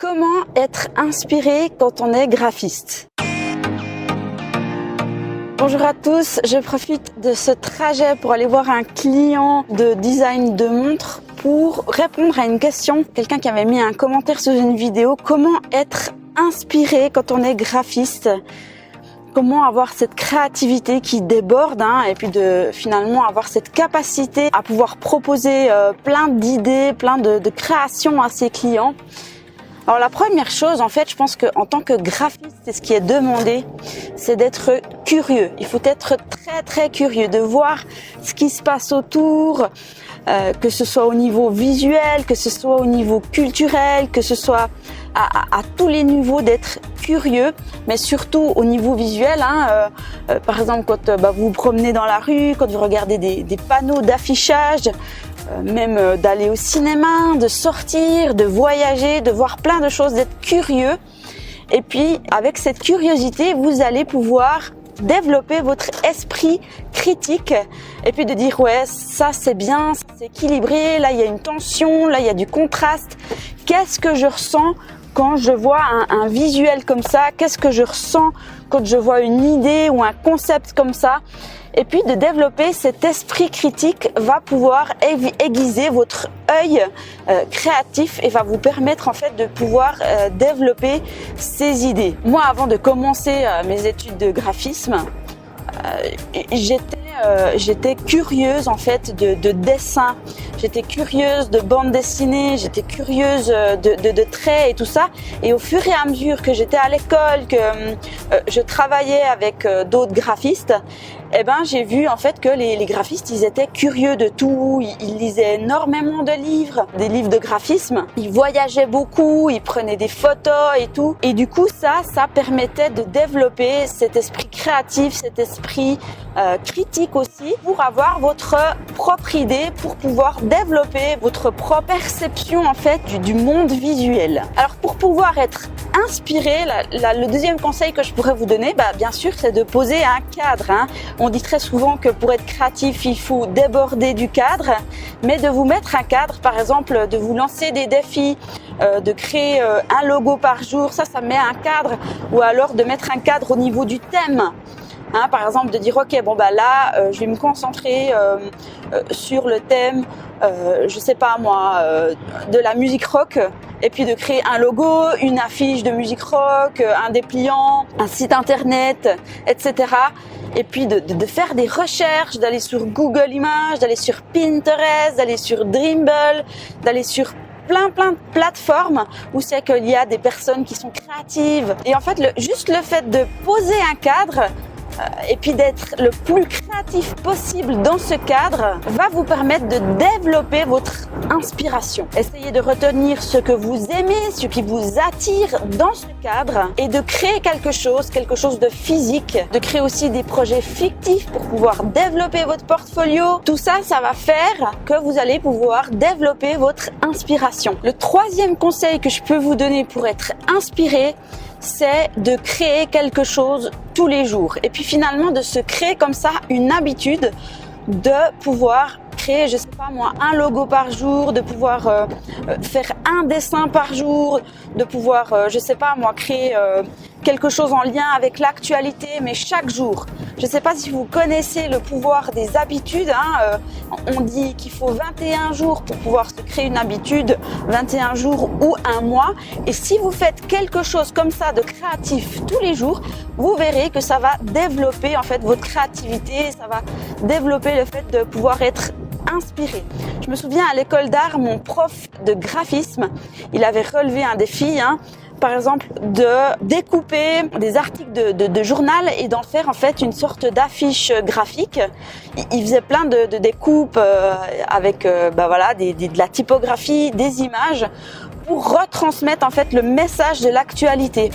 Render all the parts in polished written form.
Comment être inspiré quand on est graphiste? Bonjour à tous, je profite de ce trajet pour aller voir un client de design de montres pour répondre à une question. Quelqu'un qui avait mis un commentaire sous une vidéo. Comment être inspiré quand on est graphiste? Comment avoir cette créativité qui déborde et puis de finalement avoir cette capacité à pouvoir proposer plein d'idées, plein de créations à ses clients. Alors la première chose, en fait, je pense qu'en tant que graphiste, c'est ce qui est demandé, c'est d'être curieux. Il faut être très très curieux, de voir ce qui se passe autour, que ce soit au niveau visuel, que ce soit au niveau culturel, que ce soit à tous les niveaux, d'être curieux, mais surtout au niveau visuel. Par exemple, quand vous vous promenez dans la rue, quand vous regardez des panneaux d'affichage, même d'aller au cinéma, de sortir, de voyager, de voir plein de choses, d'être curieux. Et puis, avec cette curiosité, vous allez pouvoir développer votre esprit critique et puis de dire ouais, ça c'est bien, ça c'est équilibré, là il y a une tension, là il y a du contraste. Qu'est-ce que je ressens quand je vois un visuel comme ça? Qu'est-ce que je ressens quand je vois une idée ou un concept comme ça? Et puis de développer cet esprit critique va pouvoir aiguiser votre œil créatif et va vous permettre en fait de pouvoir développer ces idées. Moi, avant de commencer mes études de graphisme, j'étais curieuse en fait de dessin, j'étais curieuse de bande dessinée, j'étais curieuse de traits et tout ça. Et au fur et à mesure que j'étais à l'école, que je travaillais avec d'autres graphistes, j'ai vu en fait que les graphistes, ils étaient curieux de tout, ils lisaient énormément de livres, des livres de graphisme, ils voyageaient beaucoup, ils prenaient des photos et tout. Et du coup, ça permettait de développer cet esprit créatif, cet esprit critique aussi, pour avoir votre propre idée, pour pouvoir développer votre propre perception en fait du monde visuel. Alors pour pouvoir être inspiré, le deuxième conseil que je pourrais vous donner, bien sûr, c'est de poser un cadre. On dit très souvent que pour être créatif, il faut déborder du cadre, mais de vous mettre un cadre, par exemple, de vous lancer des défis, de créer un logo par jour, ça met un cadre, ou alors de mettre un cadre au niveau du thème. Par exemple, de dire ok, je vais me concentrer sur le thème, de la musique rock, et puis de créer un logo, une affiche de musique rock, un dépliant, un site internet, etc. Et puis de faire des recherches, d'aller sur Google Images, d'aller sur Pinterest, d'aller sur Dribbble, d'aller sur plein de plateformes où c'est qu'il y a des personnes qui sont créatives. Et en fait, juste le fait de poser un cadre et puis d'être le plus créatif possible dans ce cadre va vous permettre de développer votre inspiration. Essayez de retenir ce que vous aimez, ce qui vous attire dans ce cadre et de créer quelque chose de physique, de créer aussi des projets fictifs pour pouvoir développer votre portfolio. Tout ça, ça va faire que vous allez pouvoir développer votre inspiration. Le troisième conseil que je peux vous donner pour être inspiré, c'est de créer quelque chose tous les jours. Et puis finalement, de se créer comme ça une habitude de pouvoir créer, un logo par jour, de pouvoir faire un dessin par jour, de pouvoir, créer quelque chose en lien avec l'actualité, mais chaque jour. Je ne sais pas si vous connaissez le pouvoir des habitudes. On dit qu'il faut 21 jours pour pouvoir se créer une habitude, 21 jours ou un mois. Et si vous faites quelque chose comme ça de créatif tous les jours, vous verrez que ça va développer en fait votre créativité, ça va développer le fait de pouvoir être inspiré. Je me souviens à l'école d'art, mon prof de graphisme, il avait relevé un défi, par exemple, de découper des articles de journal et d'en faire en fait une sorte d'affiche graphique. Il faisait plein de découpes avec de la typographie, des images pour retransmettre en fait le message de l'actualité.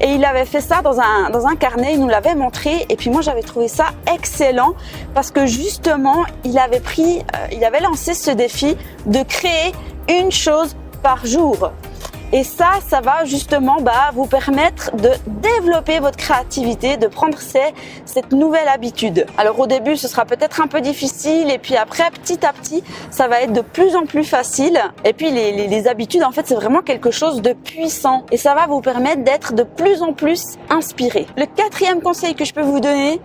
Et il avait fait ça dans un carnet, il nous l'avait montré. Et puis moi, j'avais trouvé ça excellent parce que justement, il avait lancé ce défi de créer une chose par jour. Et ça va justement vous permettre de développer votre créativité, de prendre cette nouvelle habitude. Alors au début, ce sera peut-être un peu difficile et puis après, petit à petit, ça va être de plus en plus facile. Et puis les habitudes, en fait, c'est vraiment quelque chose de puissant et ça va vous permettre d'être de plus en plus inspiré. Le quatrième conseil que je peux vous donner,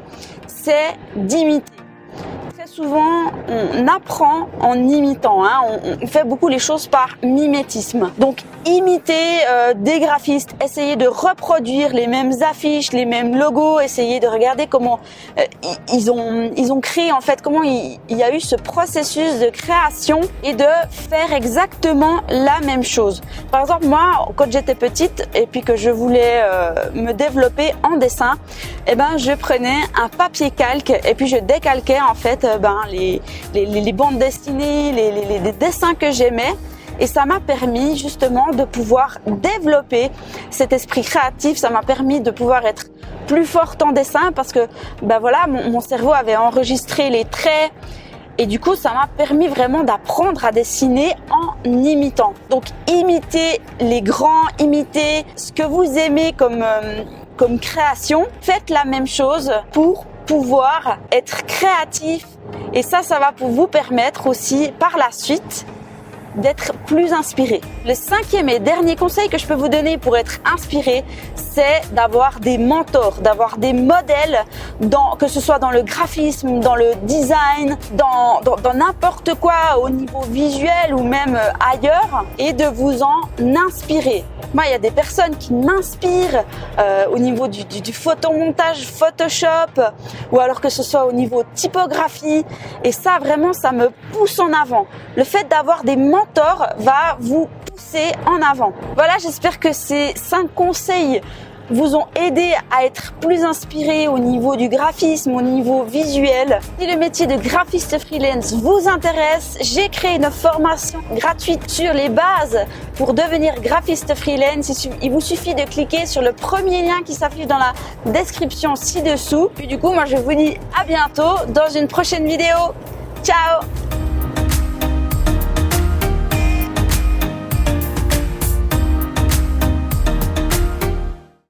c'est d'imiter. Très souvent, on apprend en imitant. On fait beaucoup les choses par mimétisme. Donc, imiter des graphistes, essayer de reproduire les mêmes affiches, les mêmes logos, essayer de regarder comment ils ont créé, en fait, comment il y a eu ce processus de création et de faire exactement la même chose. Par exemple, moi, quand j'étais petite et puis que je voulais me développer en dessin, je prenais un papier calque et puis je décalquais en fait les bandes dessinées, les dessins que j'aimais. Et ça m'a permis justement de pouvoir développer cet esprit créatif. Ça m'a permis de pouvoir être plus forte en dessin parce que mon cerveau avait enregistré les traits. Et du coup, ça m'a permis vraiment d'apprendre à dessiner en imitant. Donc, imitez les grands, imitez ce que vous aimez comme création. Faites la même chose pour pouvoir être créatif. Et ça va pour vous permettre aussi par la suite d'être plus inspiré. Le cinquième et dernier conseil que je peux vous donner pour être inspiré, c'est d'avoir des mentors, d'avoir des modèles, que ce soit dans le graphisme, dans le design, dans n'importe quoi au niveau visuel ou même ailleurs, et de vous en inspirer. Moi, il y a des personnes qui m'inspirent au niveau du photomontage, Photoshop, ou alors que ce soit au niveau typographie. Et ça, vraiment, ça me pousse en avant. Le fait d'avoir des mentors va vous pousser en avant. Voilà, j'espère que ces 5 conseils vous ont aidé à être plus inspiré au niveau du graphisme, au niveau visuel. Si le métier de graphiste freelance vous intéresse, j'ai créé une formation gratuite sur les bases pour devenir graphiste freelance. Il vous suffit de cliquer sur le premier lien qui s'affiche dans la description ci-dessous. Puis du coup, moi je vous dis à bientôt dans une prochaine vidéo. Ciao!